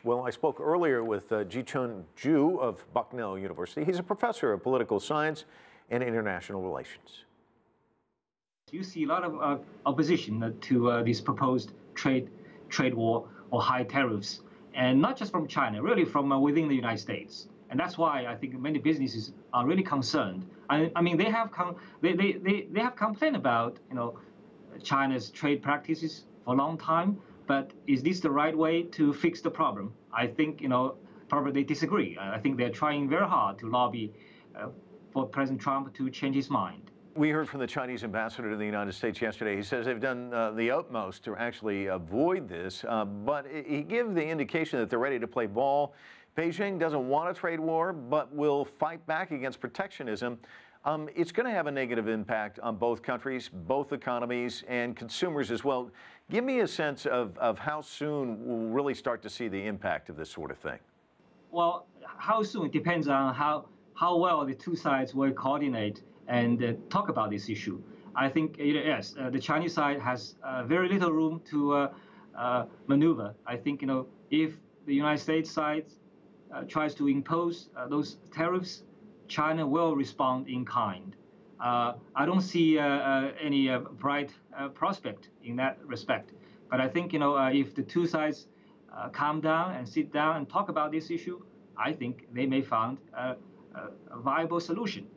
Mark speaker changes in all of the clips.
Speaker 1: Well, I spoke earlier with Zhiqun Zhu of Bucknell University. He's a professor of political science and international relations.
Speaker 2: You see a lot of opposition to this proposed trade war or high tariffs, and not just from China, really from within the United States. And that's why I think many businesses are really concerned. I mean, they have complained about China's trade practices for a long time. But is this the right way to fix the problem? I think probably they disagree. I think they're trying very hard to lobby for President Trump to change his mind.
Speaker 1: We heard from the Chinese ambassador to the United States yesterday. He says they've done the utmost to actually avoid this, but he gave the indication that they're ready to play ball. Beijing doesn't want a trade war, but will fight back against protectionism. It's going to have a negative impact on both countries, both economies, and consumers as well. Give me a sense of how soon we'll really start to see the impact of this sort of thing.
Speaker 2: Well, how soon depends on how well the two sides will coordinate and talk about this issue. I think, yes, the Chinese side has very little room to maneuver. I think, if the United States side tries to impose those tariffs, China will respond in kind. I don't see any bright prospect in that respect. But I think, if the two sides calm down and sit down and talk about this issue, I think they may find a viable solution.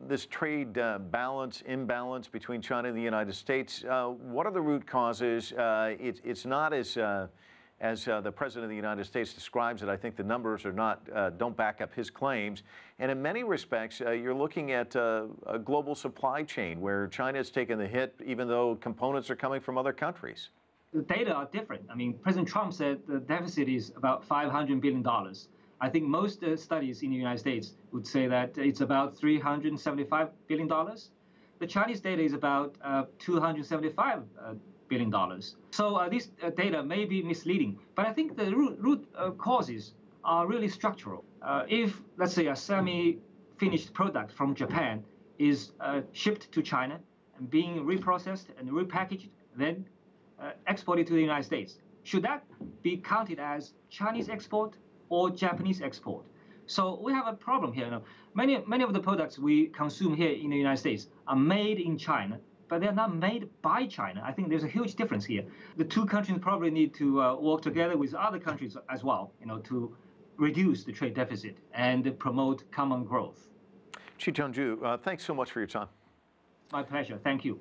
Speaker 1: This trade imbalance between China and the United States, what are the root causes? It's not as the President of the United States describes it. I think the numbers are don't back up his claims. And in many respects, you're looking at a global supply chain where China has taken the hit, even though components are coming from other countries.
Speaker 2: The data are different. I mean, President Trump said the deficit is about $500 billion. I think most studies in the United States would say that it's about $375 billion. The Chinese data is about $275 billion. So this data may be misleading, but I think the root causes are really structural. If, let's say, a semi-finished product from Japan is shipped to China and being reprocessed and repackaged, then exported to the United States, should that be counted as Chinese export or Japanese export? So we have a problem here. Many of the products we consume here in the United States are made in China, but they're not made by China. I think there's a huge difference here. The two countries probably need to work together with other countries as well, to reduce the trade deficit and promote common growth.
Speaker 1: Zhiqun Zhu, thanks so much for your time.
Speaker 2: My pleasure. Thank you.